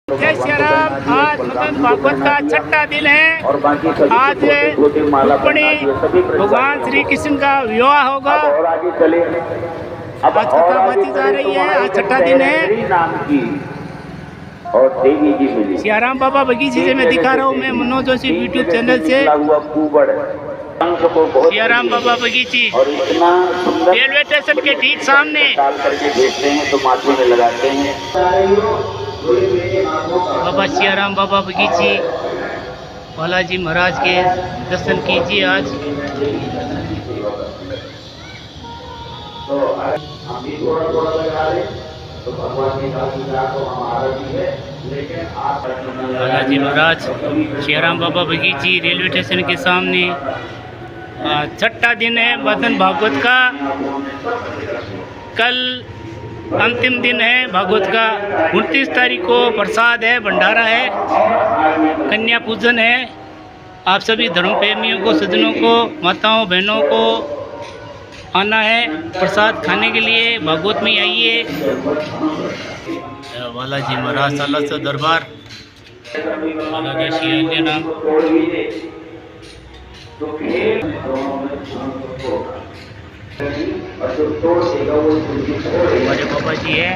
जय श्री राम। आज मदन भागवत का छठा दिन है। आज रुक्मिणी भगवान श्री कृष्ण का विवाह होगा। आज कथा बाती जा रही है। आज छठा दिन है। सियाराम बाबा बगीचे से मैं दिखा रहा हूँ। मैं मनोज जोशी यूट्यूब चैनल से। सियाराम बाबा बगीची रेलवे स्टेशन के ठीक सामने। बाबा सियाराम बाबा बगीची बालाजी महाराज के दर्शन कीजिए। आज बालाजी महाराज सियाराम बाबा बगीची रेलवे स्टेशन के सामने। छठा दिन है मदन भागवत का। कल अंतिम दिन है भागवत का। 29 तारीख को प्रसाद है, भंडारा है, कन्या पूजन है। आप सभी धर्म प्रेमियों को, सज्जनों को, माताओं बहनों को आना है प्रसाद खाने के लिए। भागवत में आइए। बालाजी महाराज साला से दरबार नाम हमारे बाबा जी है।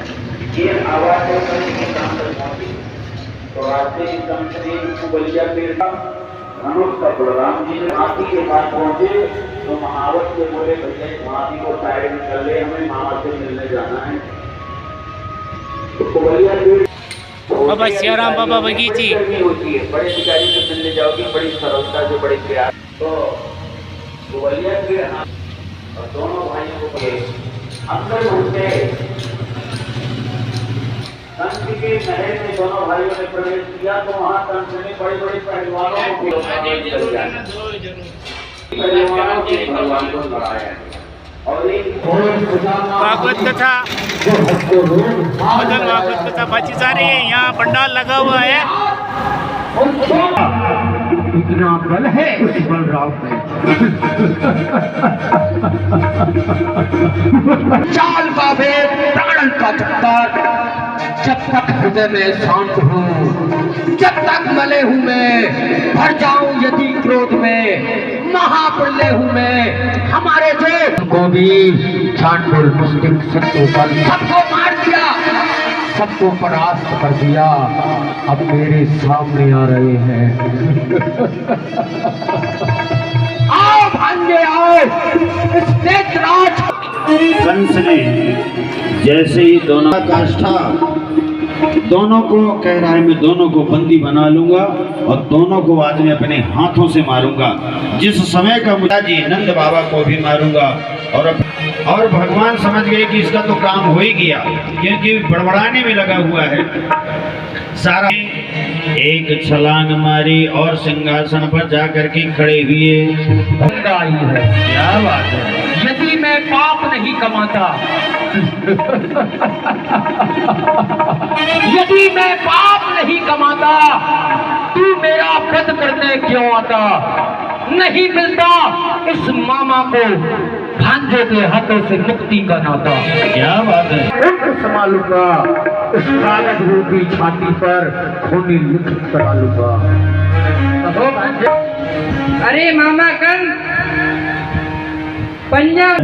बलराम जी हाथी के पास पहुंचे तो महावत से बोले भैया हाथी को साइड में कर ले, हमें मामा से मिलने जाना है। तो बाबा सियाराम बाबा बगीची होती है। बड़े अधिकारी से मिलने जाओगी बड़ी सरलता से, बड़े प्यार। तो ग्वालियर के और दोनों भाइयों को अंदर घुसते कंस के महल में दोनों भाइयों ने प्रवेश किया तो वहां कंस ने बड़े बड़े पहलवानों को भगवान को लड़ाया। और भागवत कथा मदन भागवत कथा बाजी जा रही है। यहाँ पंडाल लगा हुआ है। इतना बल है उस बलराम में। चाल का भेद, प्राण का चक्कर, जब तक हृदय में शांत हूँ, जब तक मले हूँ मैं, भर जाऊं यदि क्रोध में, महाप्रलय हूँ मैं। हमारे जो को भी चांडुल मुस्लिम शत्रु पर सबको मार दिया, सबको परास्त कर दिया। अब मेरे सामने आ रहे हैं। आओ भांजे आओ। इस नेत्रराज कंस ने जैसे ही दोनों काष्ठा दोनों को कह रहा है मैं दोनों को बंदी बना लूंगा और दोनों को आज मैं अपने हाथों से मारूंगा। जिस समय का मुझे जी नंद बाबा को भी मारूंगा। और भगवान समझ गए कि इसका तो काम हो ही गया, क्योंकि बड़बड़ाने में लगा हुआ है सारा। एक छलांग मारी और सिंहासन पर जाकर के खड़े हुए। क्या बात है। यदि मैं पाप नहीं कमाता, यदि मैं पाप नहीं कमाता, तू मेरा व्रत करने क्यों आता? नहीं मिलता इस मामा को भांजे के हाथों से मुक्ति का नाता। क्या बात है। संभालूंगा इस कागज रूपी छाती पर खूनी लिखित करा लूंगा। अरे मामा कन पंजाब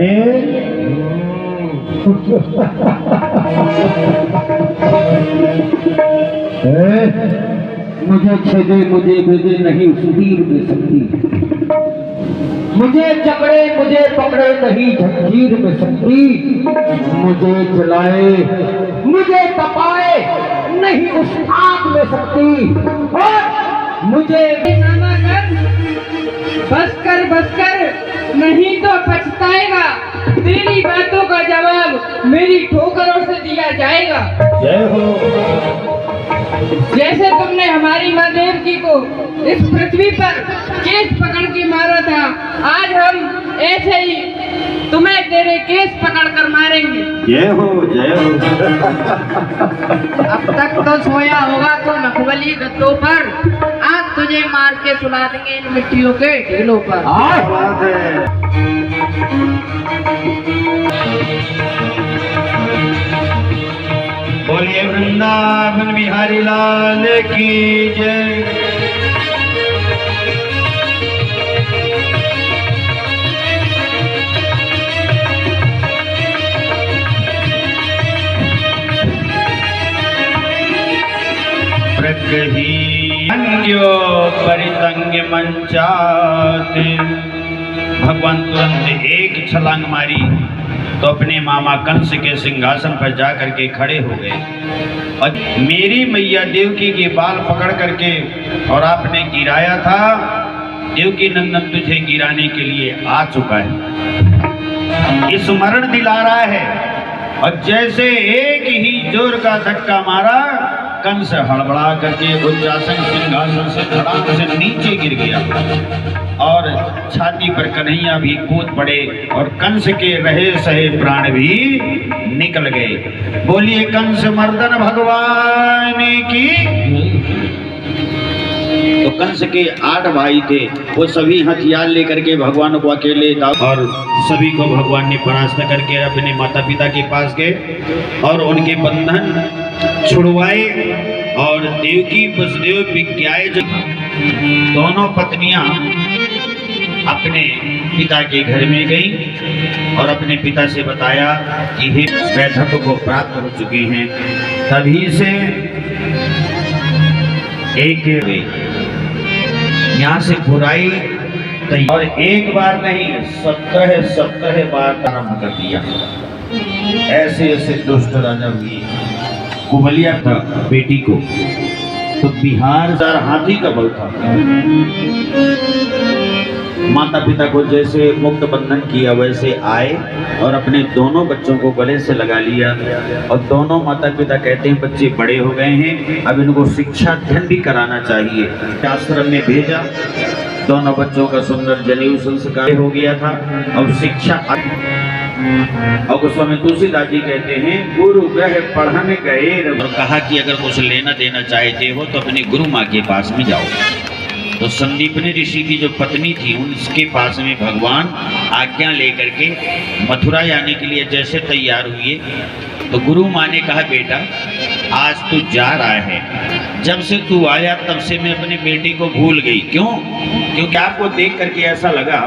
मुझे छेदे मुझे बेदे नहीं सुधीर में शक्ति। मुझे जकड़े मुझे पकड़े नहीं जंजीर में शक्ति। मुझे जलाए मुझे तपाए नहीं उस आग में शक्ति। और मुझे मामा कन बस कर नहीं तो पछताएगा। तेरी बातों का जवाब मेरी ठोकरों से दिया जाएगा। जय हो। जैसे तुमने हमारी माँ देवकी को इस पृथ्वी पर केस पकड़ के मारा था, आज हम ऐसे ही तुम्हें तेरे केस पकड़ कर मारेंगे। जय हो जय हो। अब तक तो सोया होगा तो नखबली गद्दों पर, आज तुझे मार के सुला देंगे इन मिट्टियों के ढेलों पर। बात है। बोलिए वृंदावन बिहारी लाल की जय। प्रगही अन्यो परितंग मंचाते। भगवान तुरंत एक छलांग मारी तो अपने मामा कंस के सिंहासन पर जा करके खड़े हो गए और मेरी मैया देवकी के बाल पकड़ करके और आपने गिराया था, देवकी नंदन तुझे गिराने के लिए आ चुका है, स्मरण दिला रहा है। और जैसे एक ही जोर का धक्का मारा, कंस हड़बड़ा करके उच्चासन सिंहासन से धड़ाम से नीचे गिर गया और छाती पर कन्हैया भी कूद पड़े और कंस के रहे सहे प्राण भी निकल गए। बोलिए कंस मर्दन भगवान की। तो कंस के 8 भाई थे, वो सभी हथियार लेकर के भगवान को अकेले था और सभी को भगवान ने परास्त करके अपने माता पिता के पास गए और उनके बंधन छुड़वाए और देवकी वसुदेव विज्ञाए दोनों पत्नियां अपने पिता के घर में गईं और अपने पिता से बताया कि हे वैधव्य को प्राप्त हो चुके हैं। तभी से एक यहाँ से बुराई और एक बार नहीं 17 बार आरंभ कर दिया। ऐसे ऐसे दुष्ट राजा हुए। कुबलिया था बेटी को, तो बिहार हाथी का बल था। माता पिता को जैसे मुक्त बंधन किया वैसे आए और अपने दोनों बच्चों को गले से लगा लिया और दोनों माता पिता कहते हैं बच्चे बड़े हो गए हैं, अब इनको शिक्षा अध्ययन भी कराना चाहिए। आश्रम में भेजा, दोनों बच्चों का सुंदर जनेऊ संस्कार हो गया था और शिक्षा। और गोस्वामी तुलसीदास जी कहते हैं गुरु ग्रह पढ़ने गए और कहा कि अगर कुछ लेना देना चाहते हो तो अपनी गुरु माँ के पास में जाओ। तो संदीपनी ऋषि की जो पत्नी थी उनके पास में भगवान आज्ञा लेकर के मथुरा जाने के लिए जैसे तैयार हुए तो गुरु माँ ने कहा बेटा आज तू जा रहा है, जब से तू आया तब से मैं अपने बेटी को भूल गई। क्यों? क्योंकि आपको देख करके ऐसा लगा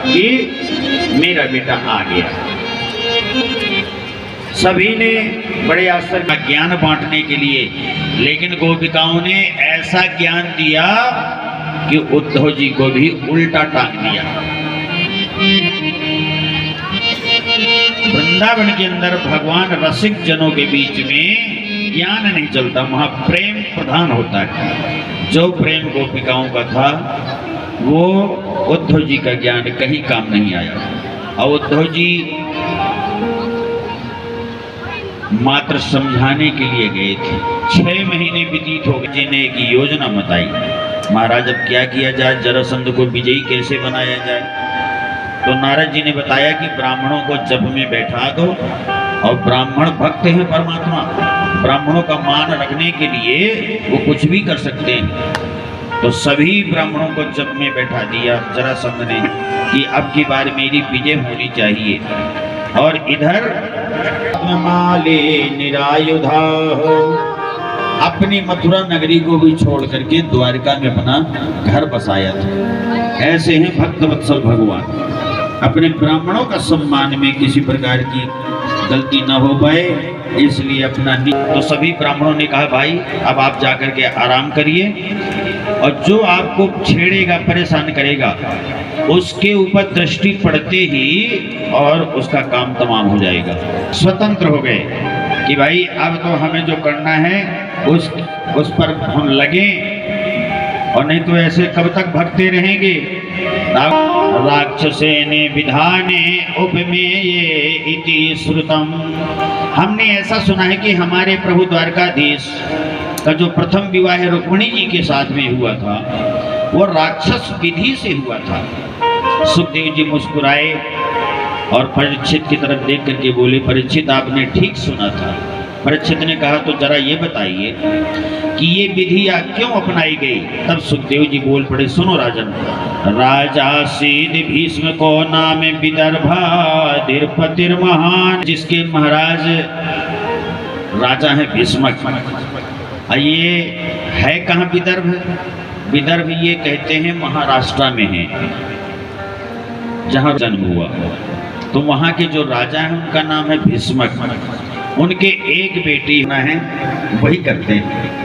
कि मेरा बेटा आ गया। सभी ने बड़े आश्चर्य का ज्ञान बांटने के लिए, लेकिन गोपिकाओं ने ऐसा ज्ञान दिया कि उद्धव जी को भी उल्टा टांग दिया। वृंदावन के अंदर भगवान रसिक जनों के बीच में ज्ञान नहीं चलता, वहां प्रेम प्रधान होता है। जो प्रेम गोपिकाओं का था वो उद्धव जी का ज्ञान कहीं काम नहीं आया और उद्धव जी मात्र समझाने के लिए गए थे। 6 महीने व्यतीत हो गए, जिन्हें एक योजना बताई महाराज अब क्या किया जाए, जरासंध को विजयी कैसे बनाया जाए। तो नारद जी ने बताया कि ब्राह्मणों को जप में बैठा दो और ब्राह्मण भक्त हैं परमात्मा, ब्राह्मणों का मान रखने के लिए वो कुछ भी कर सकते हैं। तो सभी ब्राह्मणों को जप में बैठा दिया जरासंध ने कि अब की बार मेरी विजय होनी चाहिए। और इधर माले निरायुधा हो अपनी मथुरा नगरी को भी छोड़ करके द्वारका में अपना घर बसाया था। ऐसे हैं भक्त वत्सल भगवान, अपने ब्राह्मणों का सम्मान में किसी प्रकार की गलती न हो पाए इसलिए अपना। तो सभी ब्राह्मणों ने कहा भाई अब आप जाकर के आराम करिए और जो आपको छेड़ेगा परेशान करेगा उसके ऊपर दृष्टि पड़ते ही और उसका काम तमाम हो जाएगा। स्वतंत्र हो गए कि भाई अब तो हमें जो करना है उस पर हम लगे और नहीं तो ऐसे कब तक भगते रहेंगे। राक्षसेने विधाने उपमेये इति श्रुतम। हमने ऐसा सुना है कि हमारे प्रभु द्वारकाधीश का जो प्रथम विवाह रुक्मिणी जी के साथ में हुआ था वो राक्षस विधि से हुआ था। सुखदेव जी मुस्कुराए और परीक्षित की तरफ देख करके बोले परीक्षित आपने ठीक सुना था। परीक्षित ने कहा तो जरा ये बताइए कि ये विधि क्यों अपनाई गई। तब सुखदेव जी बोल पड़े सुनो राजन, राजा सीध भीष्म को नाम विदर्भाधिपतिर महान, जिसके महाराज राजा है भीष्मक ये है कहाँ विदर्भ? विदर्भ ये कहते हैं महाराष्ट्र में है, जहाँ जन्म हुआ। तो वहाँ के जो राजा हैं उनका नाम है भीष्मक। उनके एक बेटी है, वही करते हैं।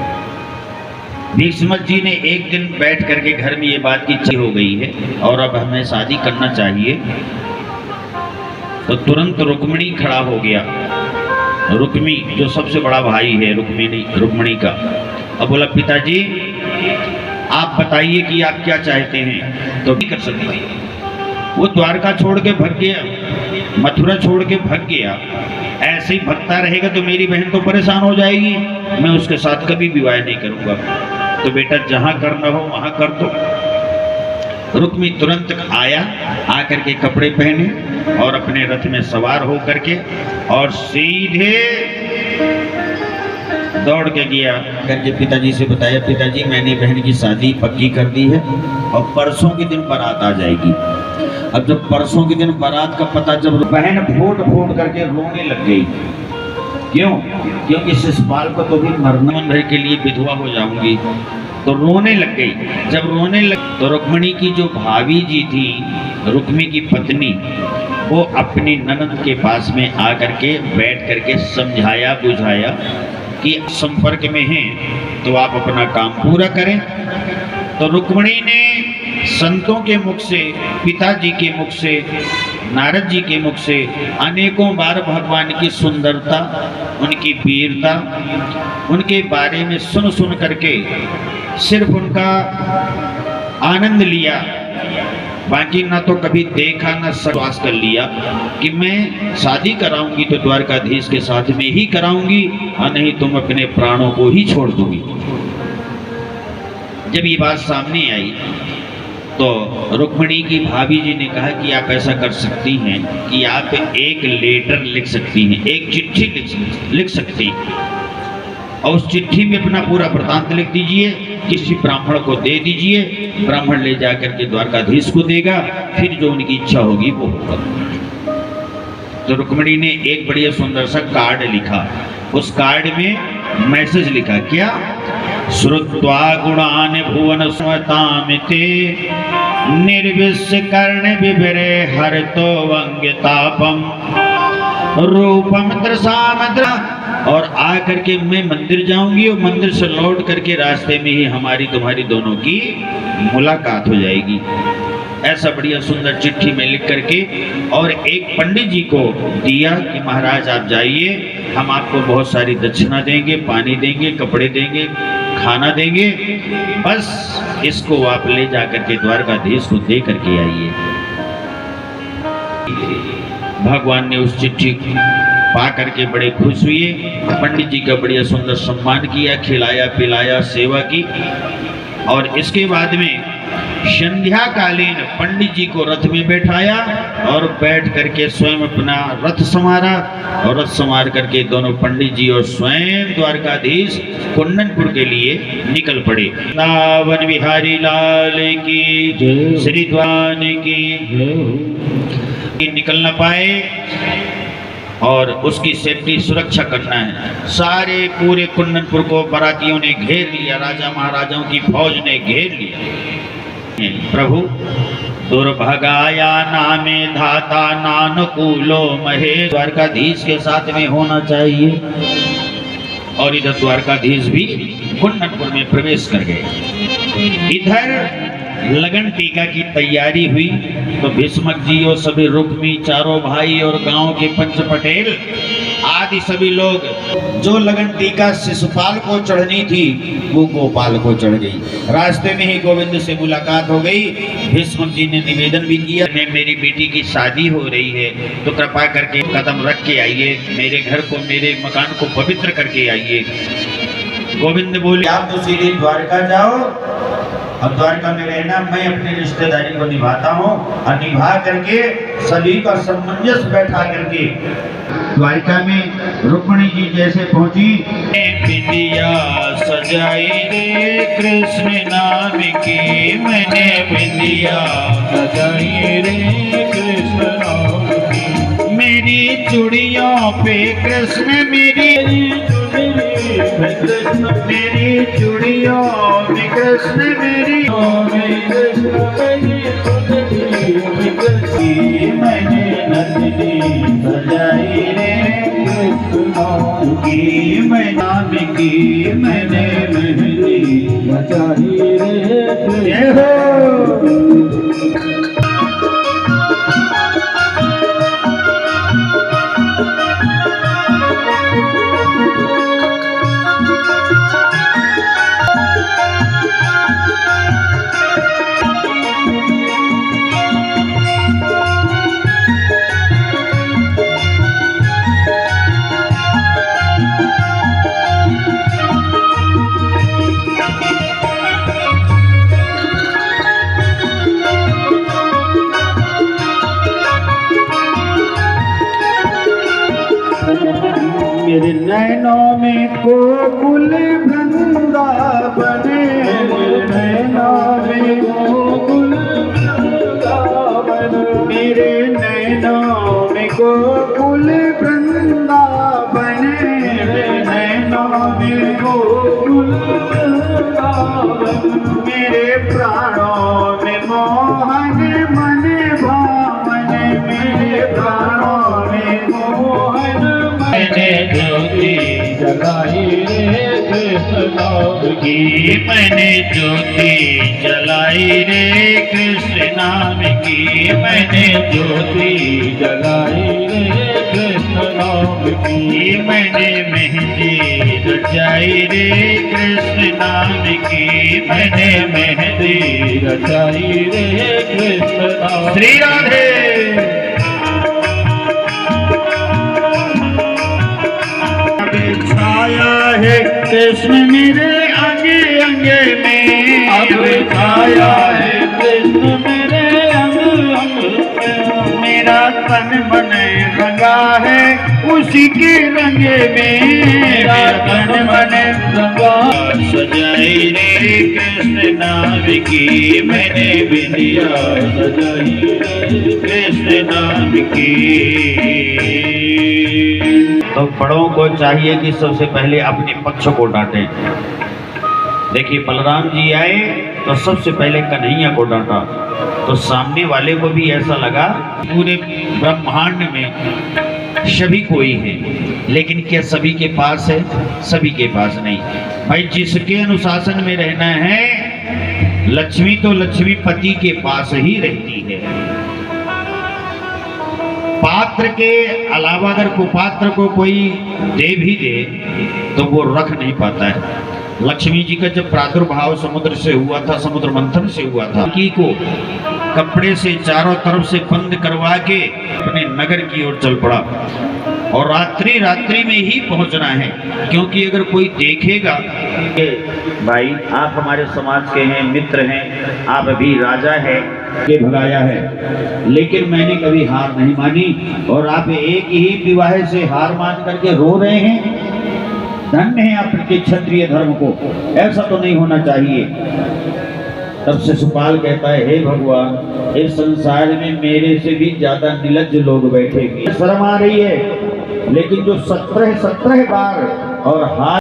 भीष्मक जी ने एक दिन बैठ करके घर में ये बात की चर्चा हो गई है और अब हमें शादी करना चाहिए। तो तुरंत रुक्मिणी खड़ा हो गया। रुक्मी जो सबसे बड़ा भाई है रुक्मिणी का। अब बोला पिताजी आप बताइए कि आप क्या चाहते हैं। तो भी कर सकते हैं। वो द्वारका छोड़ के भाग गया, मथुरा छोड़ के भाग गया। ऐसे ही भगता रहेगा तो मेरी बहन तो परेशान हो जाएगी, मैं उसके साथ कभी विवाह नहीं करूंगा। तो बेटा जहां करना हो वहां कर दो। रुक्मी तुरंत आया, आकर के कपड़े पहने और अपने रथ में सवार हो करके और सीधे दौड़ के गया करके पिताजी से बताया, पिताजी मैंने बहन की शादी पक्की कर दी है और परसों के दिन बारात आ जाएगी। अब जब परसों के दिन बारात का पता जब बहन फूट करके रोने लग गई। क्यों? क्योंकि शिशुपाल को तो भी मरना भर के लिए विधवा हो जाऊंगी। तो रोने लग गई। जब रोने लग तो रुक्मिणी की जो भाभी जी थी, रुक्मी की पत्नी, वो अपनी ननद के पास में आकर के बैठ करके समझाया बुझाया कि संपर्क में हैं तो आप अपना काम पूरा करें। तो रुक्मिणी ने संतों के मुख से, पिताजी के मुख से, नारद जी के मुख से अनेकों बार भगवान की सुंदरता, उनकी वीरता, उनके बारे में सुन करके सिर्फ उनका आनंद लिया। बाकी ना तो कभी देखा ना विश्वास कर लिया कि मैं शादी कराऊंगी तो द्वारकाधीश के साथ में ही कराऊंगी और नहीं तुम अपने प्राणों को ही छोड़ दोगी। जब ये बात सामने आई तो रुक्मिणी की भाभी जी ने कहा कि आप ऐसा कर सकती हैं कि आप एक लेटर लिख सकती हैं, एक चिट्ठी लिख सकती हैं और उस चिट्ठी में अपना पूरा वृतांत लिख दीजिए, किसी ब्राह्मण को दे दीजिए, ब्राह्मण ले जाकर के द्वारकाधीश को देगा, फिर जो उनकी इच्छा होगी वो होगा। तो रुक्मिणी ने एक बढ़िया सुंदर सा कार्ड लिखा। उस कार्ड में मैसेज लिखा, क्या? श्रुत्वा गुणान भुवन स्वतामिते निर्विश्य कर्ण विवरे हरतो वंग्यतापम रूपम त्रसामद्र। और आकर के मैं मंदिर जाऊंगी और मंदिर से लौट करके रास्ते में ही हमारी तुम्हारी दोनों की मुलाकात हो जाएगी। ऐसा बढ़िया सुंदर चिट्ठी में लिख करके और एक पंडित जी को दिया कि महाराज आप जाइए, हम आपको बहुत सारी दक्षिणा देंगे, पानी देंगे, कपड़े देंगे, खाना देंगे, बस इसको आप ले जाकर के द्वारकाधीश को दे करके आइए। भगवान ने उस चिट्ठी पा करके बड़े खुश हुए। पंडित जी का बढ़िया सुंदर सम्मान किया, खिलाया पिलाया, सेवा की। और इसके बाद में संध्या कालीन पंडित जी को रथ में बैठाया और बैठ करके स्वयं अपना रथ संवारा और रथ संवार करके दोनों पंडित जी और स्वयं द्वारकाधीश कुंदनपुर के लिए निकल पड़े। वृंदावन बिहारी लाल की, श्री द्वान की निकल न पाए और उसकी सेफ्टी सुरक्षा करना है। सारे पूरे कुंदनपुर को बारातियों ने घेर लिया, राजा महाराजाओं की फौज ने घेर लिया। प्रभु दुर्भगाया नामे धाता नानुकूलो महे, द्वारकाधीश के साथ में होना चाहिए। और इधर द्वारकाधीश भी कुंदनपुर में प्रवेश कर गए। इधर लगन टीका की तैयारी हुई तो भीष्मक जी और सभी रुक्मी, चारों भाई और गांव के पंच पटेल आदि सभी लोग, जो लगन टीका शिशुपाल को चढ़नी थी वो गोपाल को चढ़ गई। रास्ते में ही गोविंद से मुलाकात हो गई। भीष्मक जी ने निवेदन भी किया, मेरी बेटी की शादी हो रही है तो कृपा करके कदम रख के आइए, मेरे घर को, मेरे मकान को पवित्र करके आइए। गोविंद बोले, आप तो सीधे द्वारका जाओ और द्वारका में रहना, मैं अपनी रिश्तेदारी को निभाता हूँ और निभा करके सभी का सामंजस्य बैठा करके द्वारका में रुक्मिणी जी जैसे पहुंची, बिंदिया सजाई रे कृष्ण नाम की, मैंने बिंदिया सजाई रे कृष्ण नाम की, मेरी चूड़ियों पे कृष्ण मेरी कृष्ण मेरी चूड़ियों में कृष्ण मेरी मैंने नंदिनी सजाई रे कृष्ण की मैं नाम की मैंने मेहंदी बजाई रे जय हो। मेरे नैनों में गोकुल वृंदावन मेरे नैनों में गोकुल वृंदावन मेरे नैनों में गोकुल वृंदावन मेरे नैनों में गोकुल वृंदावन मेरे प्राणों में मोहन मन भावन मेरे प्राणों में मोहन मैंने ज्योति जलाई रे कृष्ण नाम की मैंने ज्योति जलाई रे कृष्ण नाम की मैंने ज्योति जलाई रे कृष्ण नाम की मैंने मेहंदी रचाई रे कृष्ण नाम की मैंने मेहंदी रचाई रे कृष्ण नाम श्री राधे। छाया है कृष्ण मेरे अंगे अंगे में अब छाया है कृष्ण मेरे अंग अंग में मेरा तन मन रंगा है उसी के रंगे में मेरा तन मन रंगा सजाई रे कृष्ण नाम की मैंने बिंदिया सजाई रे कृष्ण नाम की। तो बड़ों को चाहिए कि सबसे पहले अपने पक्ष को डांटें। देखिए बलराम जी आए तो सबसे पहले कन्हैया को डांटा तो सामने वाले को भी ऐसा लगा पूरे ब्रह्मांड में सभी कोई है, लेकिन क्या सभी के पास है? सभी के पास नहीं। भाई जिसके अनुशासन में रहना है लक्ष्मी तो लक्ष्मी पति के पास ही रहती है। पात्र के अलावा अगर कुपात्र को कोई दे भी दे तो वो रख नहीं पाता है। लक्ष्मी जी का जब प्रादुर्भाव समुद्र से हुआ था, समुद्र मंथन से हुआ था, की को कपड़े से चारों तरफ से बंद करवा के अपने नगर की ओर चल पड़ा और रात्रि रात्रि में ही पहुंचना है, क्योंकि अगर कोई देखेगा कि भाई आप हमारे समाज के हैं, मित्र हैं, आप अभी राजा है के भगाया है, लेकिन मैंने कभी हार नहीं मानी और आप एक ही विवाह से हार मान करके रो रहे हैं। धन्य है आपके क्षत्रिय धर्म को, ऐसा तो नहीं होना चाहिए। तब शिशुपाल कहता है, हे भगवान, इस संसार में मेरे से भी ज्यादा निर्लज्ज लोग बैठेंगे। शर्म आ रही है, लेकिन जो 17 बार और हार